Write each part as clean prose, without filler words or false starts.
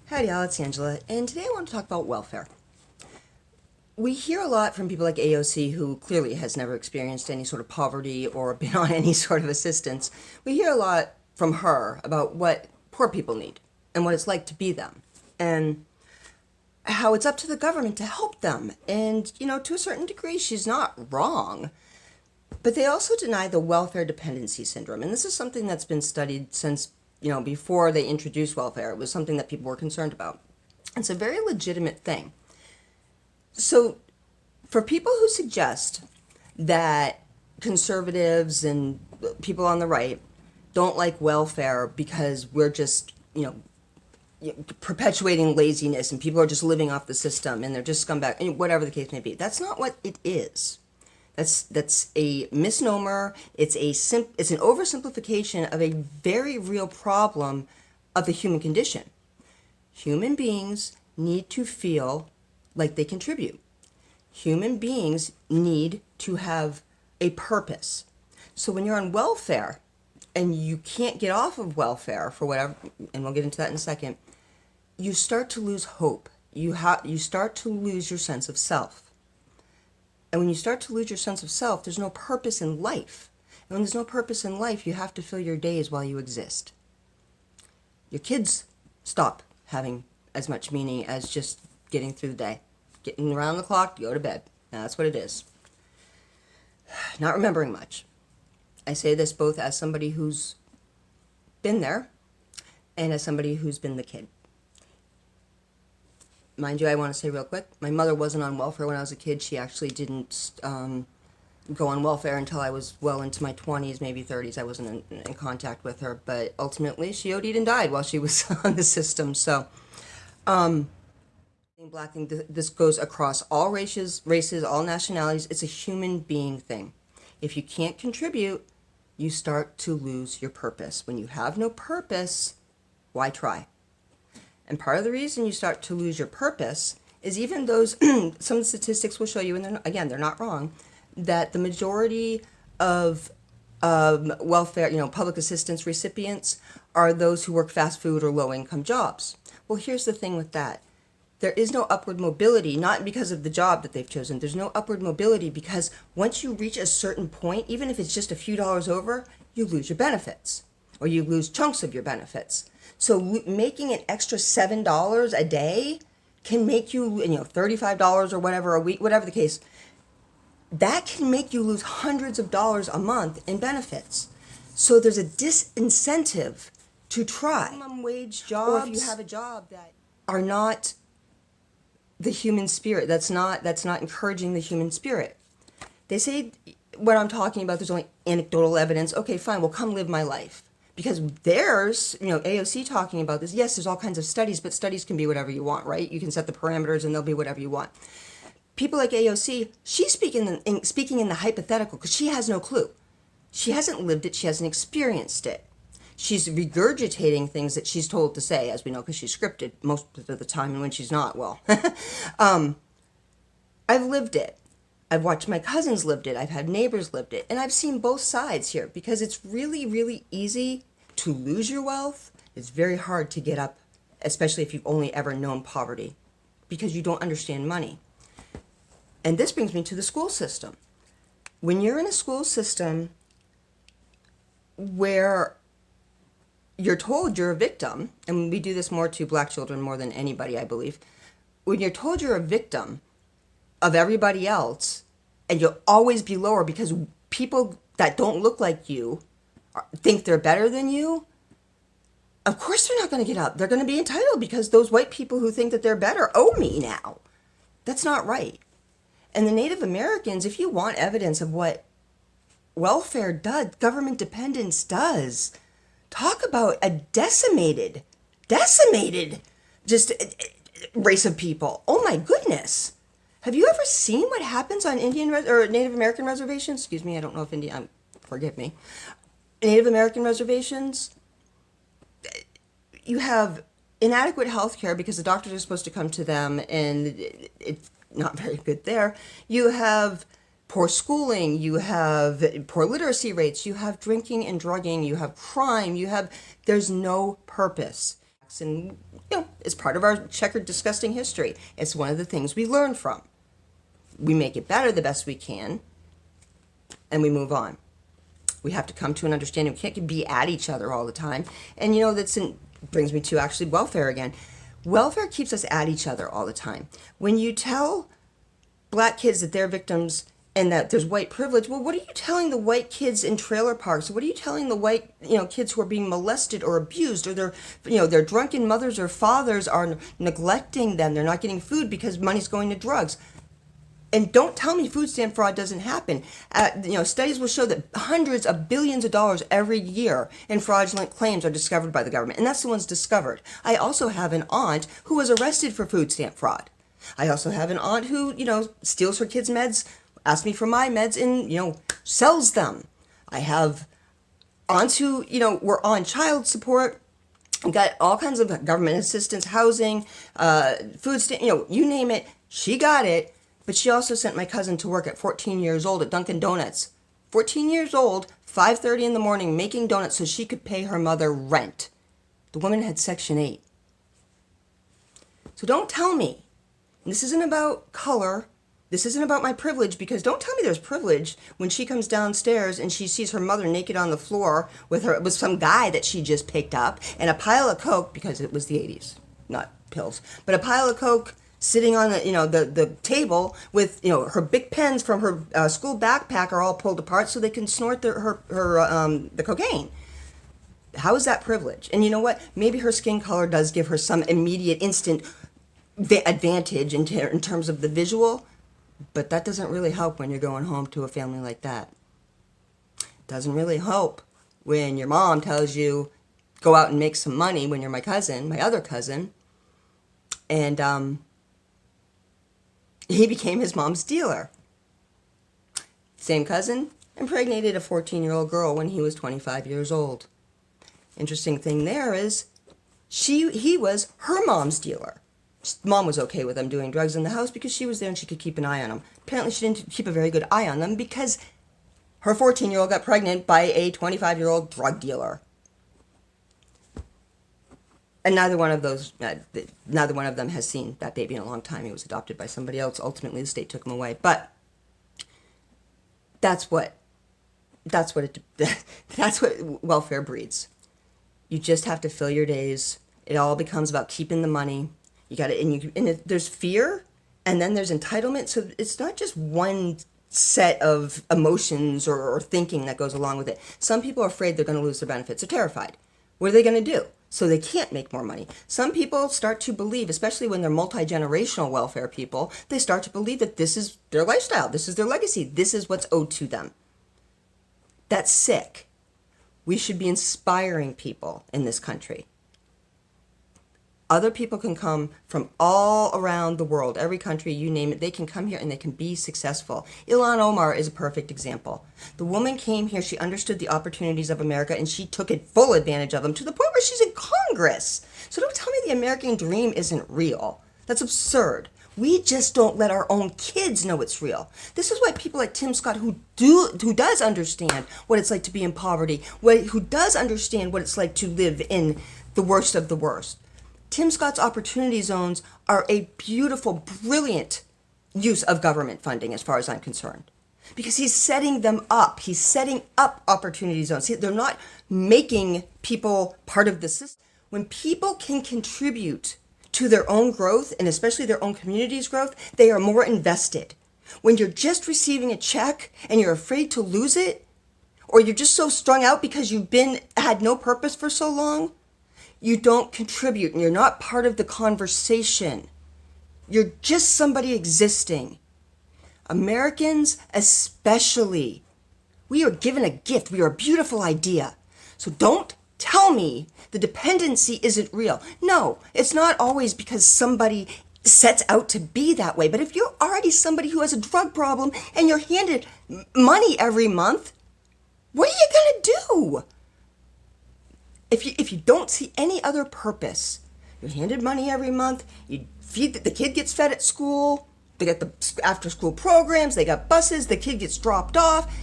Howdy y'all, it's Angela, and today I want to talk about welfare. We hear a lot from people like AOC, who clearly has never experienced any sort of poverty or been on any sort of assistance. We hear a lot from her about what poor people need and what it's like to be them, and how it's up to the government to help them. And, to a certain degree, she's not wrong. But they also deny the welfare dependency syndrome, and this is something that's been studied since before they introduced welfare. It was something that people were concerned about. It's a very legitimate thing. So for people who suggest that conservatives and people on the right don't like welfare because we're just, perpetuating laziness and people are just living off the system and they're just scumbag, whatever the case may be, that's not what it is. That's a misnomer. It's an oversimplification of a very real problem of the human condition. Human beings need to feel like they contribute. Human beings need to have a purpose. So when you're on welfare and you can't get off of welfare for whatever, and we'll get into that in a second, you start to lose hope. You start to lose your sense of self. And when you start to lose your sense of self, there's no purpose in life. And when there's no purpose in life, you have to fill your days while you exist. Your kids stop having as much meaning as just getting through the day. Getting around the clock to go to bed. Now, that's what it is. Not remembering much. I say this both as somebody who's been there and as somebody who's been the kid. Mind you, I want to say real quick, my mother wasn't on welfare when I was a kid. She actually didn't go on welfare until I was well into my 20s, maybe 30s. I wasn't in contact with her, but ultimately she OD'd and died while she was on the system. So, black thing, this goes across all races, all nationalities. It's a human being thing. If you can't contribute, you start to lose your purpose. When you have no purpose, why try? And part of the reason you start to lose your purpose is even those, some of the statistics will show you, and they're not wrong, that the majority of welfare, public assistance recipients are those who work fast food or low-income jobs. Well, here's the thing with that. There is no upward mobility, not because of the job that they've chosen. There's no upward mobility because once you reach a certain point, even if it's just a few dollars over, you lose your benefits or you lose chunks of your benefits. So making an extra $7 a day can make you, $35 or whatever a week, whatever the case, that can make you lose hundreds of dollars a month in benefits. So there's a disincentive to try. Minimum wage jobs, or if you have a job that are not the human spirit, that's not encouraging the human spirit. They say what I'm talking about, there's only anecdotal evidence. Okay, fine, well, come live my life. Because there's, AOC talking about this. Yes, there's all kinds of studies, but studies can be whatever you want, right? You can set the parameters and they'll be whatever you want. People like AOC, she's speaking in the hypothetical because she has no clue. She hasn't lived it. She hasn't experienced it. She's regurgitating things that she's told to say, as we know, because she's scripted most of the time, and when she's not, well. I've lived it. I've watched my cousins lived it. I've had neighbors lived it. And I've seen both sides here because it's really, really easy to lose your wealth. It's very hard to get up, especially if you've only ever known poverty, because you don't understand money. And this brings me to the school system. When you're in a school system where you're told you're a victim, and we do this more to black children more than anybody, I believe. When you're told you're a victim of everybody else, and you'll always be lower because people that don't look like you think they're better than you, of course they're not going to get up. They're going to be entitled because those white people who think that they're better owe me now. That's not right. And the Native Americans, if you want evidence of what welfare does, government dependence does, talk about a decimated, just race of people. Oh my goodness. Have you ever seen what happens on or Native American reservations? Excuse me, I don't know if forgive me. Native American reservations, you have inadequate health care because the doctors are supposed to come to them and it's not very good there. You have poor schooling, you have poor literacy rates, you have drinking and drugging, you have crime, there's no purpose. And It's part of our checkered, disgusting history. It's one of the things we learn from. We make it better the best we can, and we move on. We have to come to an understanding. We can't be at each other all the time. And brings me to actually welfare again. Welfare keeps us at each other all the time. When you tell black kids that they're victims and that there's white privilege, well, what are you telling the white kids in trailer parks? What are you telling the white, kids who are being molested or abused, or their drunken mothers or fathers are neglecting them? They're not getting food because money's going to drugs. And don't tell me food stamp fraud doesn't happen. Studies will show that hundreds of billions of dollars every year in fraudulent claims are discovered by the government. And that's the ones discovered. I also have an aunt who was arrested for food stamp fraud. I also have an aunt who, steals her kids' meds, asks me for my meds, and, sells them. I have aunts who, were on child support, got all kinds of government assistance, housing, food stamp, you name it, she got it. But she also sent my cousin to work at 14 years old at Dunkin' Donuts. 14 years old, 5:30 in the morning, making donuts so she could pay her mother rent. The woman had Section 8. So don't tell me, this isn't about color, this isn't about my privilege, because don't tell me there's privilege when she comes downstairs and she sees her mother naked on the floor with some guy that she just picked up, and a pile of Coke, because it was the 80s, not pills, but a pile of Coke sitting on the table with her big pens from her school backpack are all pulled apart so they can snort the cocaine. How is that privilege? And you know what? Maybe her skin color does give her some immediate, instant advantage in terms of the visual, but that doesn't really help when you're going home to a family like that. It doesn't really help when your mom tells you go out and make some money when you're my other cousin, and he became his mom's dealer. Same cousin impregnated a 14-year-old girl when he was 25 years old. Interesting thing there is he was her mom's dealer. Mom was okay with them doing drugs in the house because she was there and she could keep an eye on them. Apparently she didn't keep a very good eye on them because her 14-year-old got pregnant by a 25-year-old drug dealer. And neither one of them has seen that baby in a long time. He was adopted by somebody else. Ultimately, the state took him away. But that's what welfare breeds. You just have to fill your days. It all becomes about keeping the money. You got to, there's fear, and then there's entitlement. So it's not just one set of emotions or thinking that goes along with it. Some people are afraid they're going to lose their benefits. They're terrified. What are they going to do? So they can't make more money. Some people start to believe, especially when they're multi-generational welfare people, they start to believe that this is their lifestyle, this is their legacy, this is what's owed to them. That's sick. We should be inspiring people in this country. Other people can come from all around the world, every country, you name it. They can come here and they can be successful. Ilhan Omar is a perfect example. The woman came here, she understood the opportunities of America, and she took full advantage of them to the point where she's in Congress. So don't tell me the American dream isn't real. That's absurd. We just don't let our own kids know it's real. This is why people like Tim Scott, who does understand what it's like to be in poverty, who does understand what it's like to live in the worst of the worst. Tim Scott's opportunity zones are a beautiful, brilliant use of government funding as far as I'm concerned. Because he's setting them up. He's setting up opportunity zones. They're not making people part of the system. When people can contribute to their own growth, and especially their own community's growth, they are more invested. When you're just receiving a check and you're afraid to lose it, or you're just so strung out because you've had no purpose for so long, you don't contribute and you're not part of the conversation. You're just somebody existing. Americans especially, we are given a gift. We are a beautiful idea. So don't tell me the dependency isn't real. No, it's not always because somebody sets out to be that way. But if you're already somebody who has a drug problem and you're handed money every month, what are you going to do? If you don't see any other purpose, you're handed money every month, you feed, the kid gets fed at school, they get the after school programs, they got buses, the kid gets dropped off,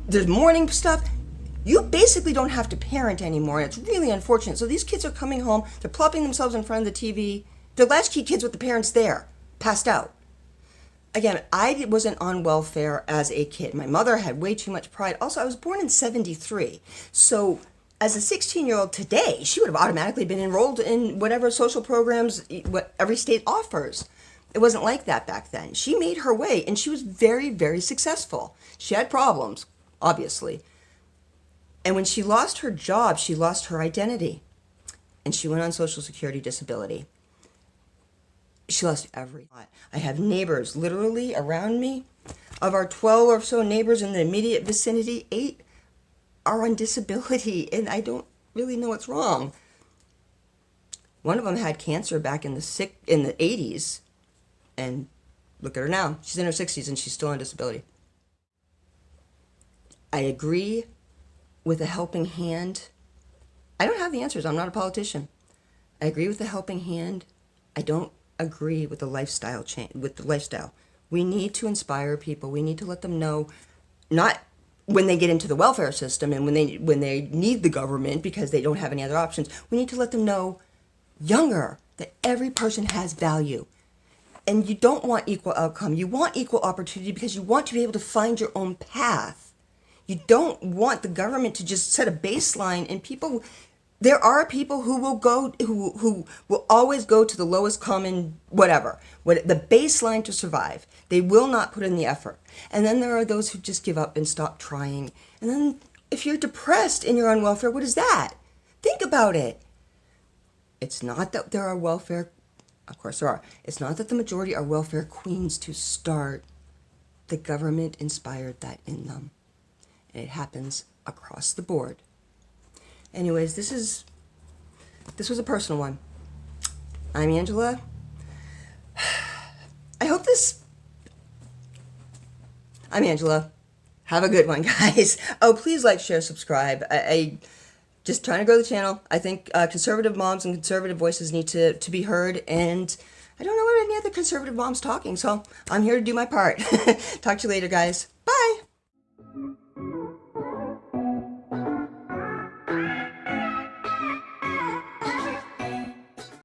there's morning stuff. You basically don't have to parent anymore, and it's really unfortunate. So these kids are coming home, they're plopping themselves in front of the TV. They're latchkey kids with the parents there, passed out. Again, I wasn't on welfare as a kid. My mother had way too much pride. Also, I was born in 73. So as a 16-year-old today, she would have automatically been enrolled in whatever social programs what every state offers. It wasn't like that back then. She made her way, and she was very, very successful. She had problems, obviously. And when she lost her job, she lost her identity. And she went on Social Security disability. She lost everything. I have neighbors literally around me. Of our 12 or so neighbors in the immediate vicinity, 8 are on disability, and I don't really know what's wrong. One of them had cancer back in the 80s, and look at her now. She's in her 60s and she's still on disability. I agree with a helping hand. I don't have the answers. I'm not a politician. I agree with the helping hand. I don't agree with the lifestyle change. We need to inspire people. We need to let them know, not when they get into the welfare system and when they need the government because they don't have any other options. We need to let them know younger that every person has value. And you don't want equal outcome. You want equal opportunity because you want to be able to find your own path. You don't want the government to just set a baseline and people. There are people who will always go to the lowest common whatever, the baseline to survive. They will not put in the effort. And then there are those who just give up and stop trying. And then if you're depressed and you're on welfare, what is that? Think about it. It's not that there are welfare, of course there are. It's not that the majority are welfare queens to start. The government inspired that in them. And it happens across the board. Anyways, this was a personal one. I'm Angela. I'm Angela. Have a good one, guys. Oh, please like, share, subscribe. I just trying to grow the channel. I think conservative moms and conservative voices need to be heard, and I don't know what any other conservative moms talking, so I'm here to do my part. Talk to you later, guys. Bye.